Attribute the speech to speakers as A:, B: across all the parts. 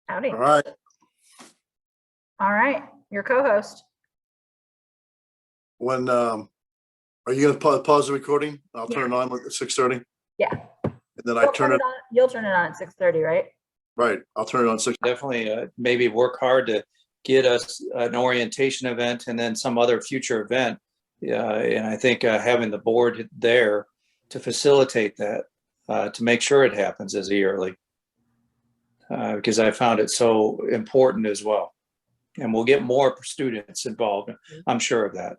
A: Howdy.
B: All right.
A: All right, your co-host.
B: When are you going to pause the recording? I'll turn it on at 6:30.
A: Yeah.
B: And then I turn it
A: on. You'll turn it on at 6:30, right?
B: right. I'll turn it on 6.
C: Definitely maybe work hard to get us an orientation event and then some other future event. And I think having the board there to facilitate that, to make sure it happens as yearly, because I found it so important as well. And we'll get more students involved. I'm sure of that.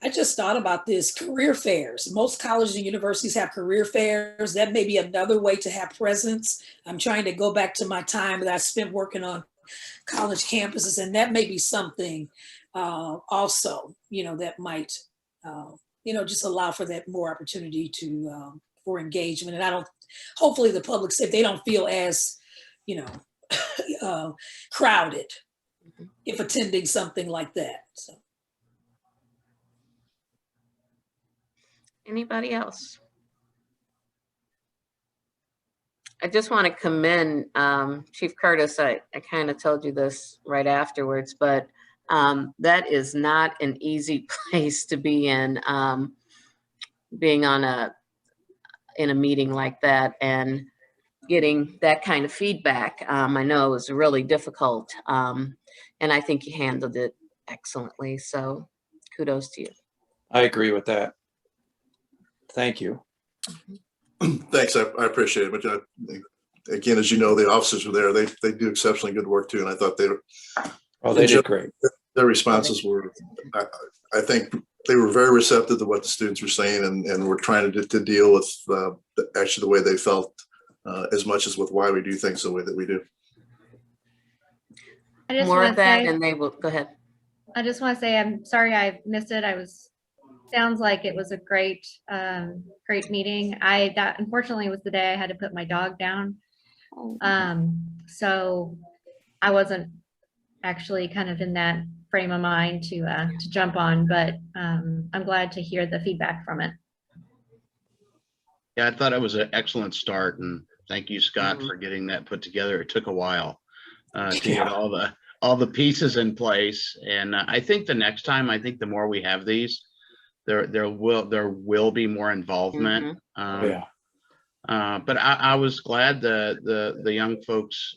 D: I just thought about this, career fairs. Most colleges and universities have career fairs. That may be another way to have presence. I'm trying to go back to my time that I spent working on college campuses, and that may be something also, that might, just allow for that more opportunity to for engagement. And hopefully the public, if they don't feel as, crowded if attending something like that. So.
E: Anybody else? I just want to commend Chief Curtis. I kind of told you this right afterwards, but that is not an easy place to be in, being in a meeting like that and getting that kind of feedback. I know it was really difficult, and I think you handled it excellently. So kudos to you.
C: I agree with that. Thank you.
B: Thanks. I appreciate it. But again, as you know, the officers were there. They do exceptionally good work too. And I thought
C: They did great.
B: Their responses were, I think they were very receptive to what the students were saying and were trying to deal with actually the way they felt as much as with why we do things the way that we do.
E: More of that, and they will go ahead.
F: I just want to say I'm sorry I missed it. Sounds like it was a great meeting. That unfortunately was the day I had to put my dog down. So I wasn't actually kind of in that frame of mind to jump on, but I'm glad to hear the feedback from it.
G: Yeah, I thought it was an excellent start, and thank you, Scott, for getting that put together. It took a while to get all the pieces in place, and I think the next time, the more we have these, there will be more involvement. But I was glad the young folks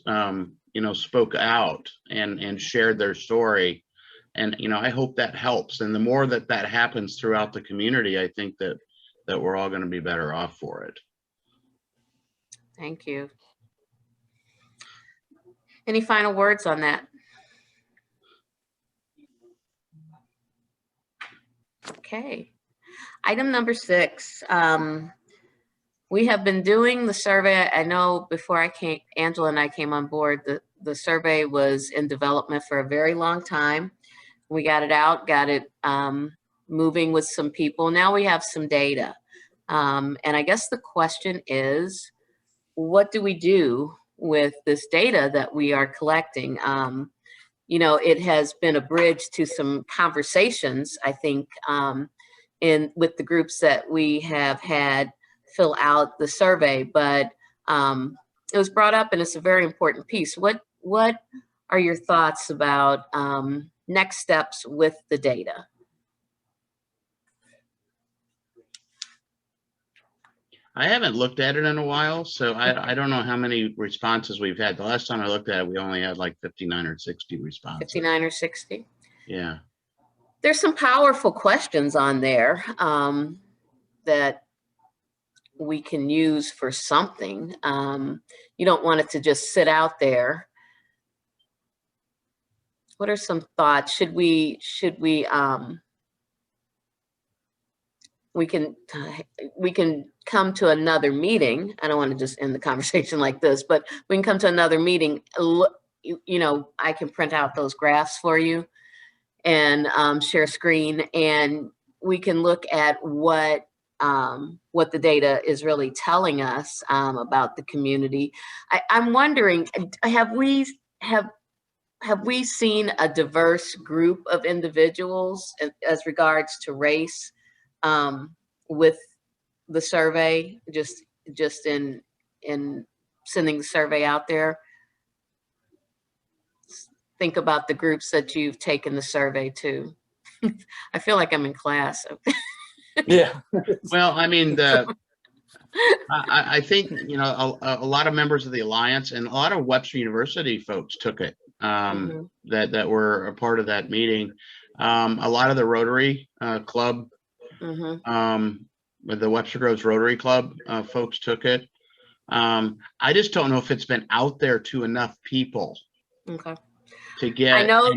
G: spoke out and shared their story, and I hope that helps. And the more that happens throughout the community, I think that we're all going to be better off for it.
E: Thank you. Any final words on that? Okay. Item number 6. We have been doing the survey. I know before Angela and I came on board, the survey was in development for a very long time. We got it out, got it moving with some people. Now we have some data. And I guess the question is, what do we do with this data that we are collecting? It has been a bridge to some conversations, I think, with the groups that we have had fill out the survey, but it was brought up and it's a very important piece. What are your thoughts about next steps with the data?
G: I haven't looked at it in a while, so I don't know how many responses we've had. The last time I looked at it, we only had like 59 or 60 responses.
E: 59 or 60?
G: Yeah.
E: There's some powerful questions on there that we can use for something. You don't want it to just sit out there. What are some thoughts? Should we can come to another meeting. I don't want to just end the conversation like this, but we can come to another meeting. I can print out those graphs for you and share screen, and we can look at what what the data is really telling us about the community. I'm wondering, have we seen a diverse group of individuals as regards to race with the survey, just in sending the survey out there? Think about the groups that you've taken the survey to. I feel like I'm in class.
C: Yeah.
G: Well, I mean, I think, you know, a lot of members of the Alliance and a lot of Webster University folks took it, that were a part of that meeting. A lot of the Rotary Club, with the Webster Groves Rotary Club folks took it. I just don't know if it's been out there to enough people
E: Okay.
G: to get.
E: I know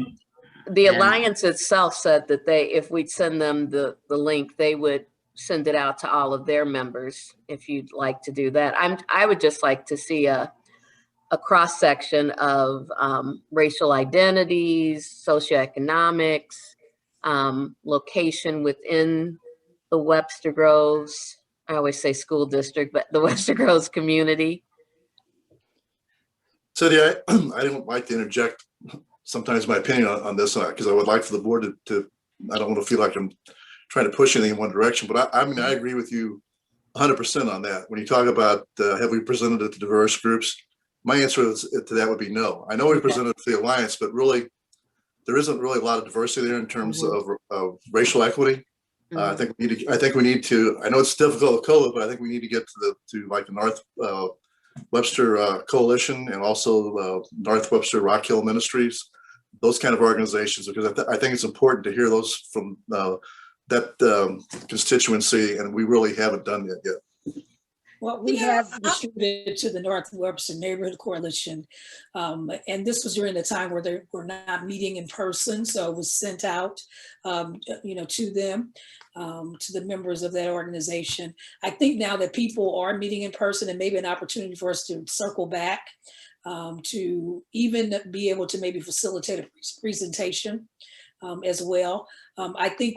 E: the
G: and-
E: Alliance itself said that if we'd send them the link, they would send it out to all of their members. If you'd like to do that, I would just like to see a cross section of racial identities, socioeconomics, location within the Webster Groves. I always say school district, but the Webster Groves community.
B: Cynthia, I don't like to interject sometimes my opinion on this because I would like for the board to, I don't want to feel like I'm trying to push anything in one direction, but I mean, I agree with you 100% on that. When you talk about have we presented it to diverse groups, my answer to that would be no. I know we presented it to the Alliance, but really, there isn't really a lot of diversity there in terms of racial equity. I think we need to, I know it's difficult with COVID, but I think we need to get to like the North Webster Coalition and also North Webster Rock Hill Ministries, those kind of organizations, because I think it's important to hear those from that constituency, and we really haven't done that yet.
D: Well, we have distributed to the North Webster Neighborhood Coalition, and this was during the time where they were not meeting in person, so it was sent out, to them, to the members of that organization. I think now that people are meeting in person, and maybe an opportunity for us to circle back to even be able to maybe facilitate a presentation as well. I think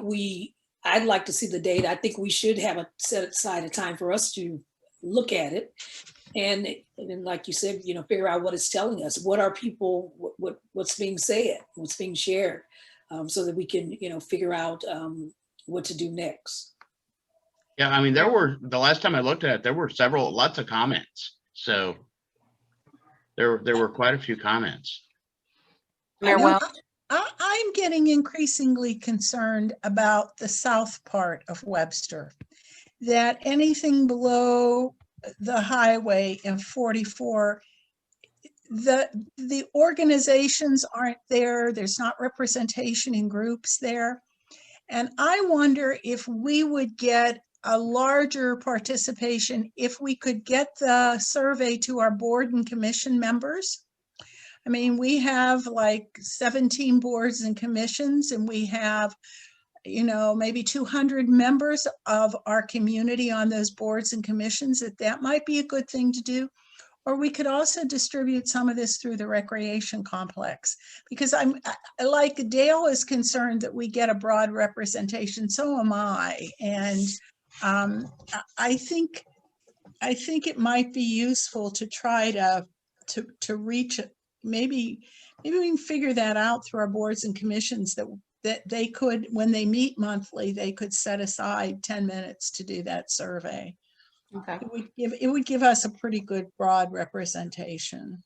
D: I'd like to see the data. I think we should have set aside a time for us to look at it, and then, like you said, figure out what it's telling us. What are people? What's being said? What's being shared? So that we can, figure out what to do next.
G: Yeah, I mean, the last time I looked at it, there were lots of comments. So there were quite a few comments.
H: I'm getting increasingly concerned about the south part of Webster, that anything below the highway in 44, the organizations aren't there. There's not representation in groups there. And I wonder if we would get a larger participation if we could get the survey to our board and commission members. I mean, we have like 17 boards and commissions, and we have, maybe 200 members of our community on those boards and commissions. That might be a good thing to do. Or we could also distribute some of this through the recreation complex, because I'm like Dale is concerned that we get a broad representation. So am I. And I think it might be useful to try to reach it. Maybe we can figure that out through our boards and commissions, that they could, when they meet monthly, they could set aside 10 minutes to do that survey.
E: Okay.
H: It would give us a pretty good broad representation.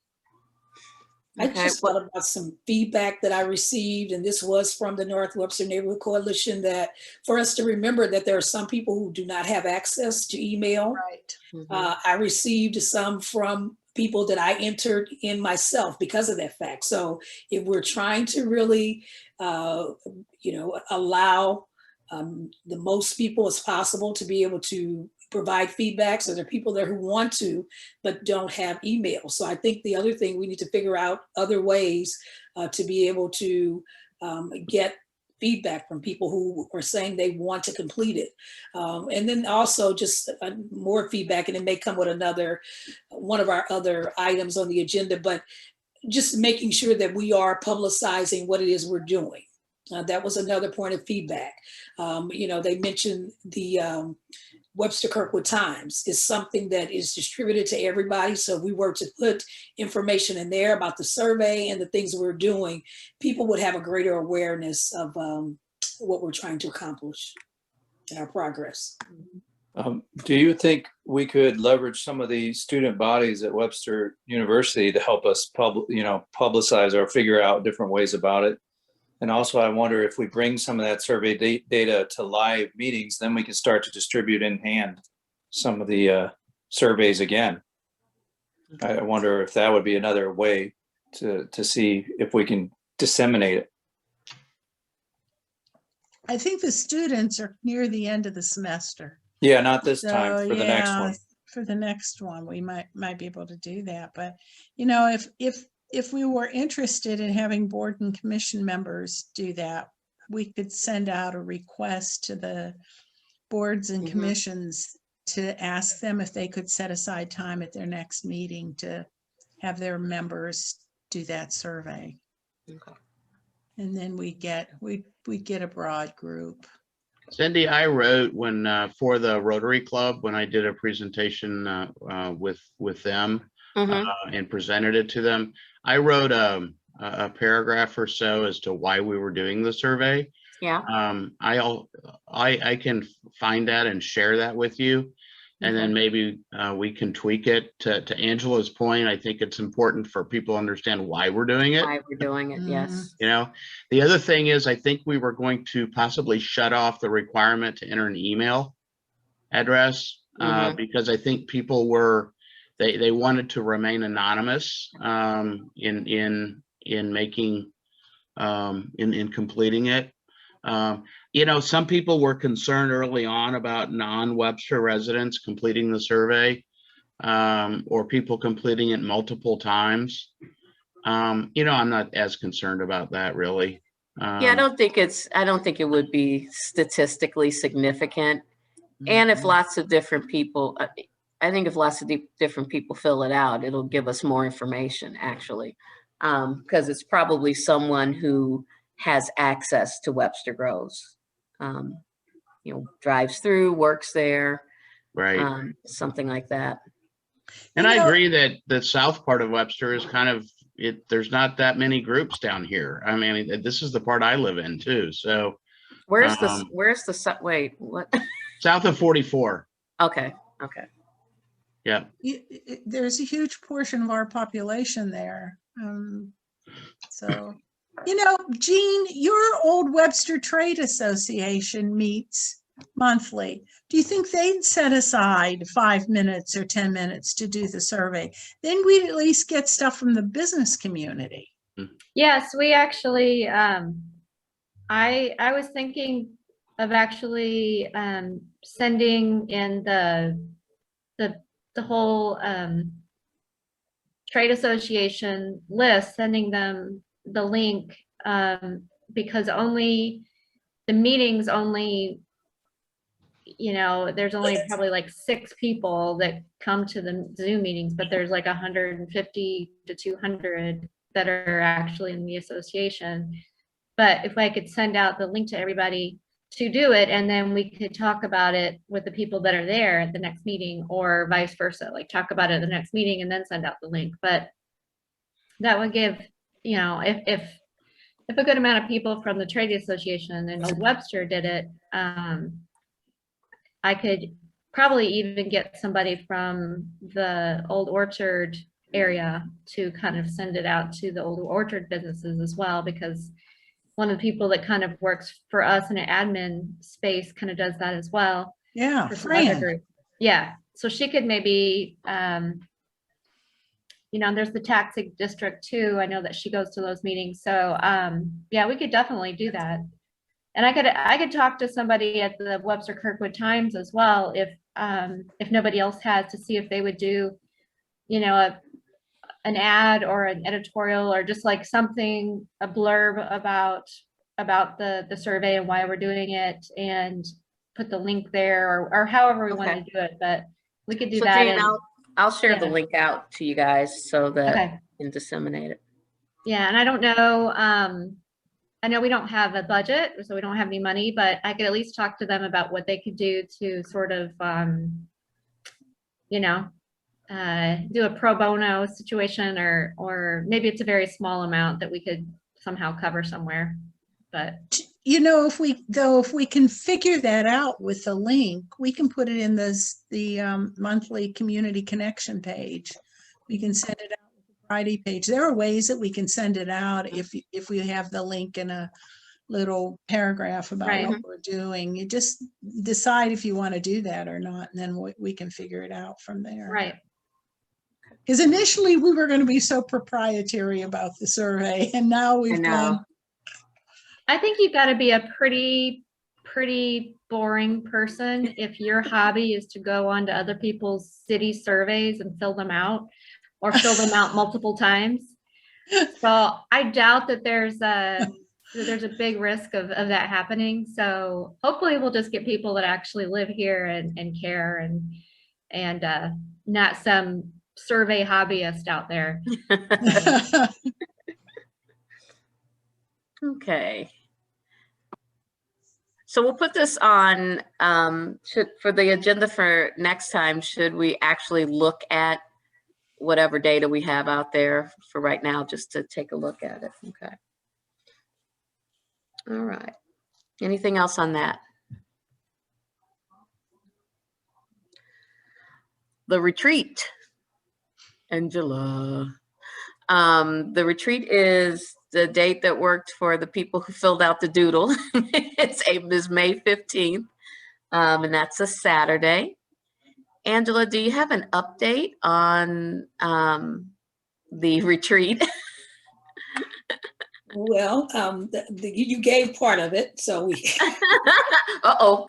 D: I just thought about some feedback that I received, and this was from the North Webster Neighborhood Coalition, that for us to remember that there are some people who do not have access to email.
H: Right.
D: I received some from people that I entered in myself because of that fact. So if we're trying to really, allow the most people as possible to be able to provide feedback, so there are people there who want to, but don't have email. So I think the other thing, we need to figure out other ways to be able to get feedback from people who are saying they want to complete it. And then also just more feedback, and it may come with one of our other items on the agenda, but just making sure that we are publicizing what it is we're doing. That was another point of feedback. They mentioned the Webster Kirkwood Times is something that is distributed to everybody. So if we were to put information in there about the survey and the things we're doing, people would have a greater awareness of what we're trying to accomplish in our progress.
C: Do you think we could leverage some of the student bodies at Webster University to help us publicize or figure out different ways about it? And also, I wonder if we bring some of that survey data to live meetings, then we can start to distribute in hand some of the surveys again. I wonder if that would be another way to see if we can disseminate it.
H: I think the students are near the end of the semester.
C: Yeah, not this
H: So,
C: time, for the next
H: yeah,
C: one.
H: for the next one, we might be able to do that. But, you know, if we were interested in having board and commission members do that, we could send out a request to the boards and
E: Mhm.
H: commissions to ask them if they could set aside time at their next meeting to have their members do that survey.
E: Okay.
H: And then we get a broad group.
G: Cindy, I wrote for the Rotary Club, when I did a presentation with them
E: Mhm.
G: and presented it to them, I wrote a paragraph or so as to why we were doing the survey.
E: Yeah.
G: I can find that and share that with you. And then maybe we can tweak it to Angela's point. I think it's important for people to understand why we're doing it.
E: Why we're doing it, yes.
G: You know, the other thing is, I think we were going to possibly shut off the requirement to enter an email address because I think people they wanted to remain anonymous in making in completing it. You know, some people were concerned early on about non-Webster residents completing the survey or people completing it multiple times. You know, I'm not as concerned about that really.
E: Yeah, I don't think it would be statistically significant. And if lots of different people, I think if lots of different people fill it out, it'll give us more information actually. Because it's probably someone who has access to Webster Groves. You know, drives through, works there,
G: Right.
E: something like that.
G: And
H: You
G: I
H: know-
G: agree that the south part of Webster is kind of there's not that many groups down here. I mean, this is the part I live in too. So
E: Where's wait, what?
G: south of 44.
E: Okay.
G: Yeah.
H: There's a huge portion of our population there. So, you know, Jean, your old Webster Trade Association meets monthly. Do you think they'd set aside 5 minutes or 10 minutes to do the survey? Then we'd at least get stuff from the business community.
F: Yes, we actually, I was thinking of actually sending in the whole trade association list, sending them the link because only the meetings there's only probably like 6 people that come to the Zoom meetings, but there's like 150 to 200 that are actually in the association. But if I could send out the link to everybody to do it, and then we could talk about it with the people that are there at the next meeting, or vice versa, like talk about it at the next meeting and then send out the link. But that would give, if a good amount of people from the trade association and Old Webster did it, I could probably even get somebody from the Old Orchard area to kind of send it out to the Old Orchard businesses as well, because one of the people that kind of works for us in an admin space kind of does that as well.
H: Yeah,
F: for some other
H: Fran.
F: group. Yeah, so she could maybe, there's the tax district too. I know that she goes to those meetings. So yeah, we could definitely do that. And I could talk to somebody at the Webster Kirkwood Times as well, if nobody else has, to see if they would do, an ad or an editorial or just like something, a blurb about the survey and why we're doing it, and put the link there, or however we want to do it. But we could do
E: So
F: that.
E: Jane, I'll share the
F: yeah.
E: link out to you guys so that
F: Okay.
E: you can disseminate it.
F: Yeah, and I don't know, I know we don't have a budget, so we don't have any money, but I could at least talk to them about what they could do to sort of, you know, do a pro bono situation, or maybe it's a very small amount that we could somehow cover somewhere, but.
H: You know, if we can figure that out with the link, we can put it in the monthly community connection page. We can send it out with the Friday page. There are ways that we can send it out if we have the link in a little paragraph about
F: Right.
H: what we're doing. You just decide if you want to do that or not, and then we can figure it out from there.
F: Right.
H: Because initially we were going to be so proprietary about the survey, and now we've
E: know.
H: gone.
F: I think you've got to be a pretty boring person if your hobby is to go on to other people's city surveys and fill them out, or fill them out multiple times. So I doubt that there's a big risk of that happening. So hopefully we'll just get people that actually live here and care, and not some survey hobbyist out there.
E: Okay. So we'll put this on, for the agenda for next time. Should we actually look at whatever data we have out there for right now, just to take a look at it? Okay. All right. Anything else on that? The retreat, Angela. The retreat is the date that worked for the people who filled out the doodle. It's May 15th, and that's a Saturday. Angela, do you have an update on the retreat?
D: Well, you gave part of it, so we.
E: Uh-oh.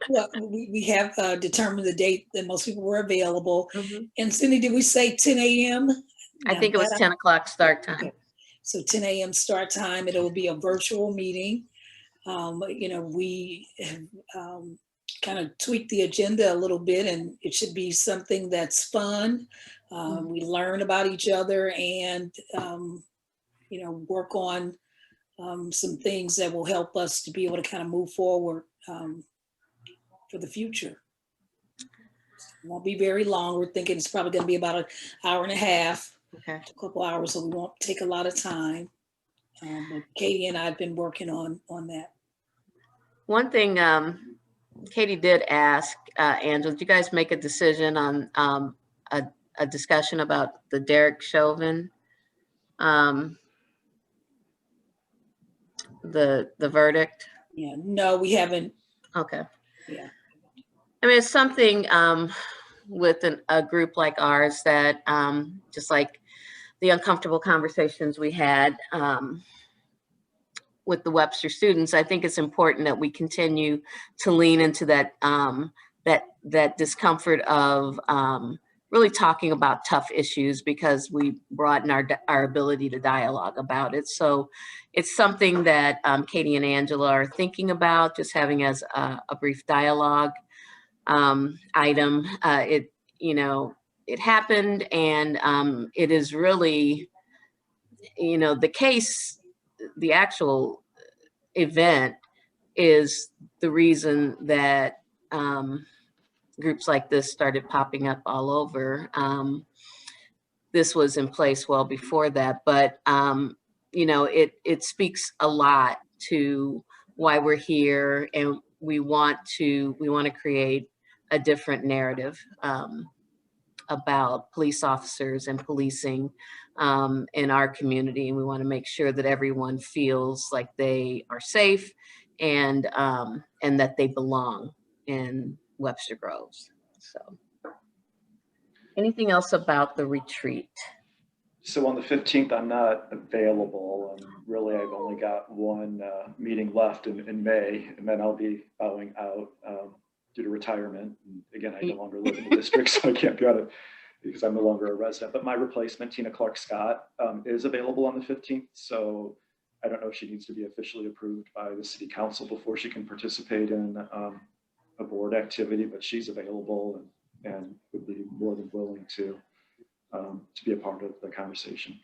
D: Well, we have determined the date that most people were available.
E: Mhm.
D: And Cindy, did we say 10 a.m.?
E: I think it was 10 o'clock start time.
D: Okay. So 10 a.m. start time. It will be a virtual meeting. You know, we kind of tweaked the agenda a little bit, and it should be something that's fun. We learn about each other, and you know, work on some things that will help us to be able to kind of move forward for the future. It won't be very long. We're thinking it's probably going to be about an hour and a half,
E: Okay.
D: a couple hours, so we won't take a lot of time. But Katie and I have been working on that.
E: One thing Katie did ask, Angela, did you guys make a decision on a discussion about the Derek Chauvin, the verdict?
D: Yeah, no, we haven't.
E: Okay.
D: Yeah.
E: I mean, it's something with a group like ours that just like the uncomfortable conversations we had with the Webster students, I think it's important that we continue to lean into that that discomfort of really talking about tough issues, because we broaden our ability to dialogue about it. So it's something that Katie and Angela are thinking about, just having as a brief dialogue item. It happened, and it is really, the case, the actual event is the reason that groups like this started popping up all over. This was in place well before that, but it speaks a lot to why we're here, and we want to create a different narrative about police officers and policing in our community. And we want to make sure that everyone feels like they are safe and that they belong in Webster Groves. So anything else about the retreat?
I: So on the 15th, I'm not available. Really, I've only got one meeting left in May, and then I'll be bowing out due to retirement. And again, I no longer live in the district, so I can't be on it because I'm no longer a resident. But my replacement, Tina Clark Scott, is available on the 15th. So I don't know if she needs to be officially approved by the city council before she can participate in a board activity, but she's available and would be more than willing to be a part of the conversation.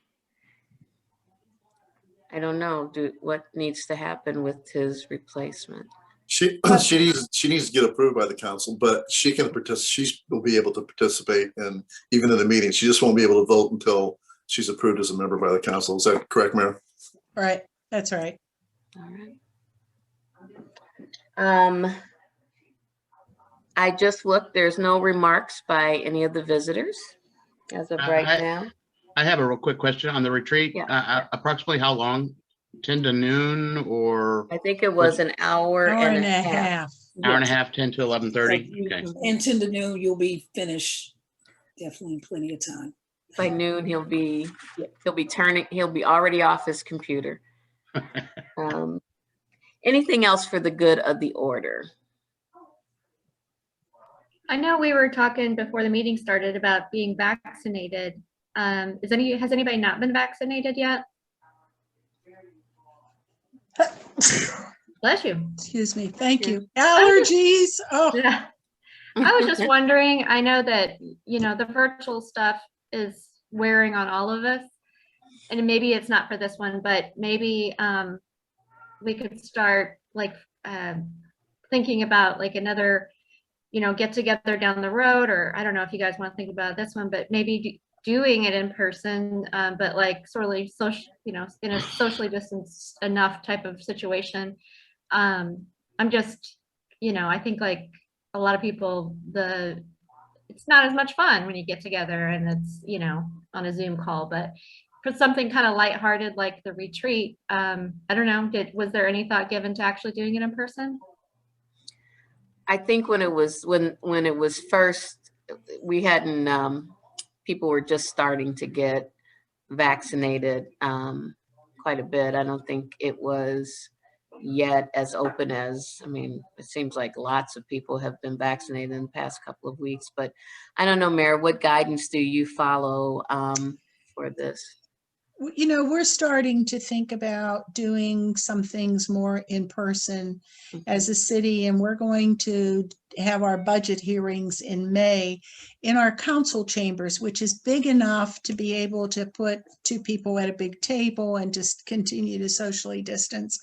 E: I don't know, what needs to happen with his replacement?
B: She needs to get approved by the council, but she can participate. She will be able to participate and even in the meeting. She just won't be able to vote until she's approved as a member by the council. Is that correct, Mayor?
H: Right, that's right.
E: All right. I just looked, there's no remarks by any of the visitors as of right now.
G: I have a real quick question on the retreat.
E: Yeah.
G: Approximately how long? 10 to noon or
E: I think it was an hour and a half.
G: hour and a
E: Yes.
G: half, 10 to 11:30? Okay.
D: And 10 to noon, you'll be finished. Definitely plenty of time.
E: By noon, he'll be already off his computer. Anything else for the good of the order?
F: I know we were talking before the meeting started about being vaccinated. Has anybody not been vaccinated yet? Bless you.
H: Excuse me. Thank you. Allergies. Oh,
F: Yeah. I was just wondering, I know that, the virtual stuff is wearing on all of us. And maybe it's not for this one, but maybe we could start thinking about another, get together down the road, or I don't know if you guys want to think about this one, but maybe doing it in person, but sort of social, in a socially distanced enough type of situation. I'm just, I think a lot of people, it's not as much fun when you get together and it's, on a Zoom call, but for something kind of lighthearted like the retreat, I don't know, was there any thought given to actually doing it in person?
E: I think when it was first, we hadn't, people were just starting to get vaccinated quite a bit. I don't think it was yet as open as, it seems like lots of people have been vaccinated in the past couple of weeks, but I don't know, Mayor, what guidance do you follow for this?
H: we're starting to think about doing some things more in person as a city, and we're going to have our budget hearings in May in our council chambers, which is big enough to be able to put 2 people at a big table and just continue to socially distance.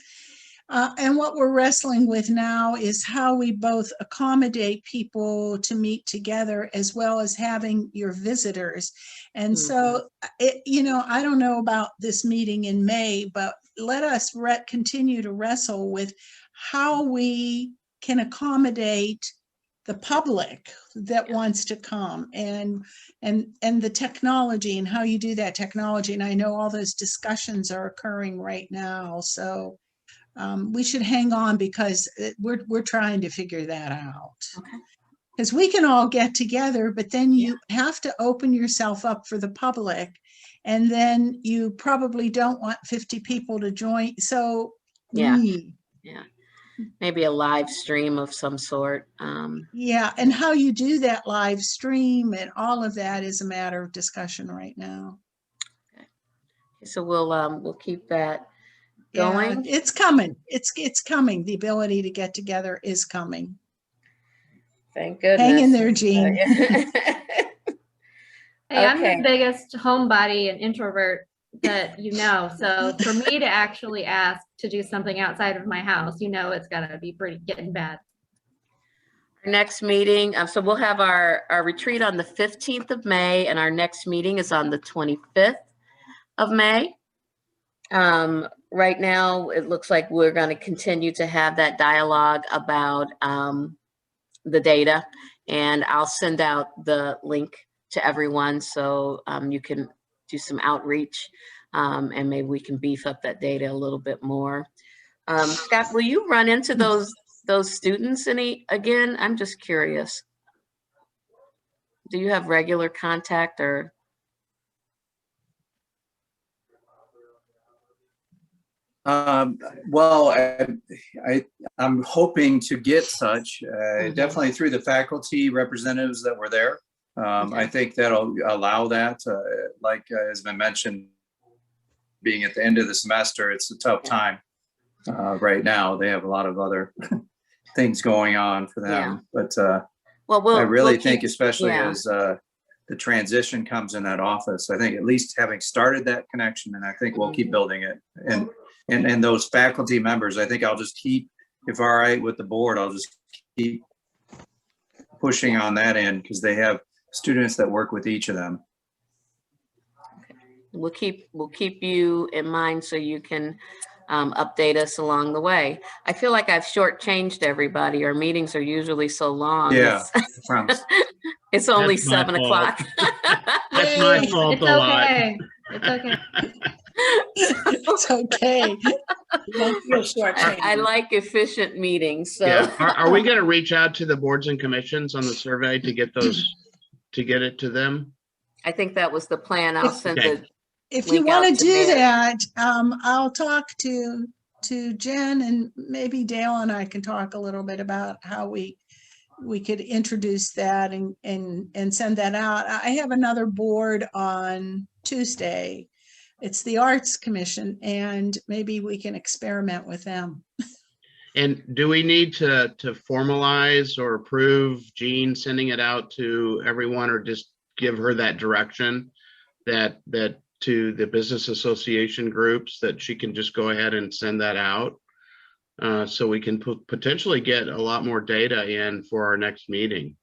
H: And what we're wrestling with now is how we both accommodate people to meet together as well as having your visitors. And so, I don't know about this meeting in May, but let us continue to wrestle with how we can accommodate the public that wants to come and the technology and how you do that technology. And I know all those discussions are occurring right now. So we should hang on because we're trying to figure that out.
E: Okay.
H: Because we can all get together, but then you have to open yourself up for the public, and then you probably don't want 50 people to join. So
E: maybe a live stream of some sort.
H: And how you do that live stream and all of that is a matter of discussion right now.
E: Okay. So we'll keep that going.
H: It's coming. It's coming. The ability to get together is coming.
E: Thank goodness.
H: Hang in there, Jean.
F: Hey, I'm the biggest homebody and introvert that so for me to actually ask to do something outside of my house, it's gotta be pretty getting bad.
E: Our next meeting, so we'll have our retreat on the 15th of May, and our next meeting is on the 25th of May. Right now, it looks like we're going to continue to have that dialogue about the data, and I'll send out the link to everyone so you can do some outreach, and maybe we can beef up that data a little bit more. Scott, will you run into those students again? I'm just curious. Do you have regular contact or?
C: Well, I'm hoping to get such, definitely through the faculty representatives that were there. I think that'll allow that, has been mentioned, being at the end of the semester, it's a tough time right now. They have a lot of other things going on for them. But I really think, especially as the transition comes in that office, I think at least having started that connection, and I think we'll keep building it. And and those faculty members, I think I'll just keep, if all right with the board, I'll just keep pushing on that end because they have students that work with each of them.
E: We'll keep you in mind so you can update us along the way. I feel like I've shortchanged everybody. Our meetings are usually so long.
C: Yeah,
E: It's,
C: I promise.
E: it's only
G: That's my
E: 7
G: fault.
E: o'clock.
G: That's my
H: Yay.
G: fault
F: It's
G: a lot.
F: okay. It's okay.
H: It's okay.
D: You don't feel shortchanged.
E: I like efficient meetings, so.
G: Yeah. Are we going to reach out to the boards and commissions on the survey to get it to them?
E: I think that was the plan. I'll send
G: Okay.
E: it.
H: If you
E: Link
H: want
E: out
H: to
E: to
H: do
E: Dale.
H: that, I'll talk to Jen, and maybe Dale and I can talk a little bit about how we could introduce that and send that out. I have another board on Tuesday. It's the Arts Commission, and maybe we can experiment with them.
G: And do we need to formalize or approve Jean sending it out to everyone, or just give her that direction that to the business association groups that she can just go ahead and send that out? So we can potentially get a lot more data in for our next meeting.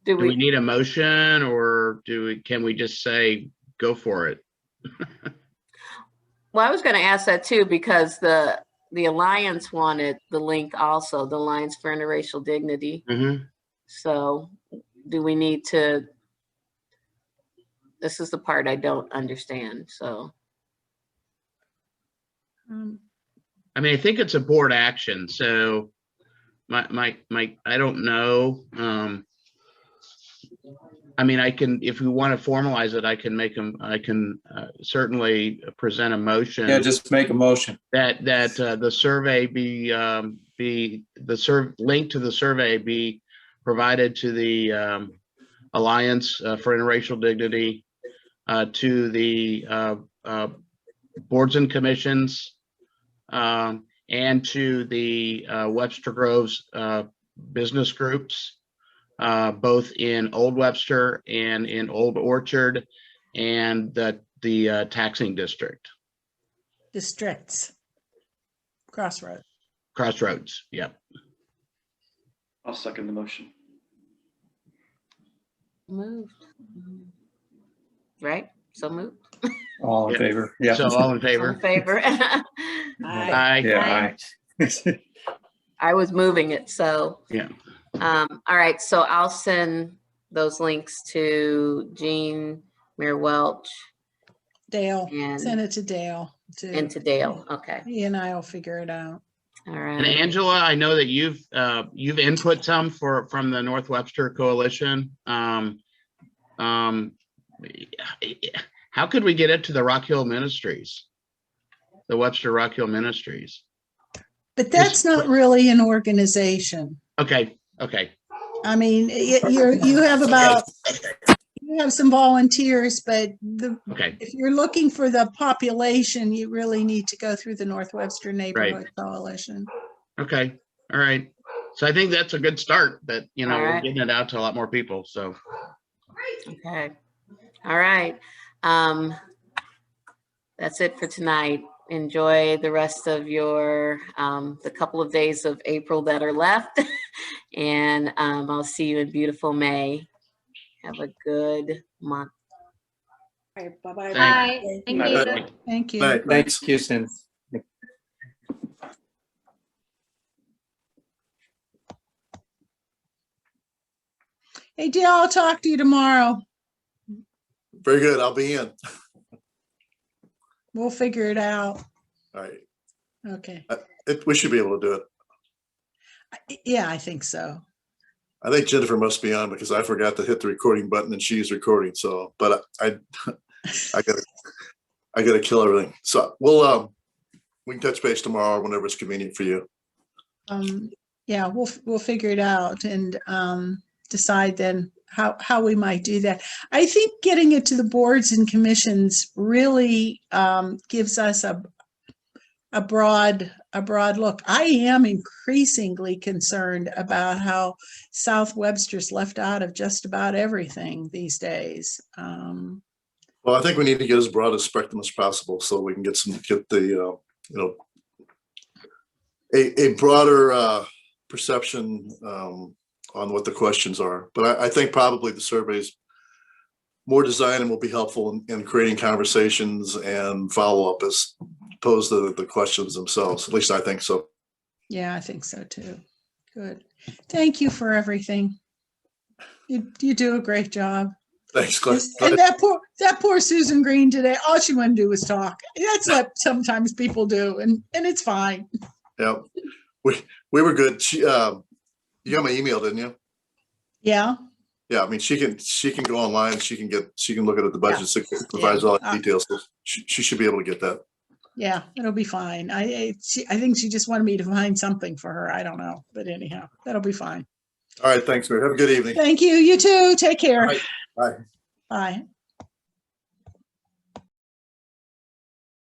E: Do
G: Do we
E: we,
G: need a motion, or can we just say, go for it?
E: well, I was going to ask that too, because the Alliance wanted the link also, the Alliance for Interracial Dignity.
G: Mhm.
E: So do we need to, this is the part I don't understand, so.
G: I mean, I think it's a board action, so my, I don't know. I mean, I can, if we want to formalize it, I can certainly present a motion.
C: Yeah, just make a motion.
G: That the survey be link to the survey be provided to the Alliance for Interracial Dignity, to the boards and commissions, and to the Webster Groves business groups, both in Old Webster and in Old Orchard, and the taxing district.
H: Districts.
G: Crossroads, yep.
I: I'll second the motion.
E: Moved. Right? So moved.
C: All in
G: Yeah.
C: favor? Yeah.
G: So all in
E: All in
G: favor?
E: favor?
D: Aye.
G: Aye.
C: Yeah, aye.
E: I was moving it, so.
G: Yeah.
E: All right, so I'll send those links to Jean, Mayor Welch,
H: Dale,
E: And-
H: send it to Dale.
E: and to Dale. Okay,
H: He and I will figure it out.
E: all
G: And
E: right.
G: Angela, I know that you've input some from the North Webster Coalition. How could we get it to the Rock Hill Ministries? The Webster Rock Hill Ministries?
H: But that's not really an organization.
G: Okay.
H: I mean, you have some volunteers, but
G: Okay.
H: if you're looking for the population, you really need to go through the North Webster Neighborhood Coalition.
G: Okay. All right. So I think that's a good start, that,
E: All
G: we're
E: right.
G: getting it out to a lot more people. So
E: Okay, all right. That's it for tonight. Enjoy the rest of your, the couple of days of April that are left. And I'll see you in beautiful May. Have a good month.
D: All right, bye-bye.
G: Thank-
F: Bye. Thank
I: Bye.
F: you.
H: Thank you.
B: Right.
C: Thanks, Houston.
H: Hey, Dale, I'll talk to you tomorrow.
B: Very good. I'll be in.
H: We'll figure it out.
B: All right.
H: Okay.
B: We should be able to do it.
H: Yeah, I think so.
B: I think Jennifer must be on because I forgot to hit the recording button and she's recording. So, but I gotta kill everything. So we can touch base tomorrow whenever it's convenient for you.
H: Yeah, we'll figure it out and decide then how we might do that. I think getting it to the boards and commissions really gives us a broad look. I am increasingly concerned about how South Webster's left out of just about everything these days.
B: Well, I think we need to get as broad a spectrum as possible so we can get a broader perception on what the questions are. But I think probably the surveys more designed and will be helpful in creating conversations and follow-up as opposed to the questions themselves. At least I think so.
H: Yeah, I think so too. Good. Thank you for everything. You do a great job.
B: Thanks, Glenn.
H: And that poor Susan Green today, all she wanted to do was talk. That's what sometimes people do, and it's fine.
B: Yeah, we were good. She, you got my email, didn't you?
H: Yeah.
B: Yeah, I mean, she can go online. She can look at the budget. It provides all the details. So she should be able to get that.
H: Yeah, it'll be fine. I think she just wanted me to find something for her. I don't know, but anyhow, that'll be fine.
B: All right, thanks, Mary. Have a good evening.
H: Thank you. You too. Take care.
B: All right, bye.
H: Bye.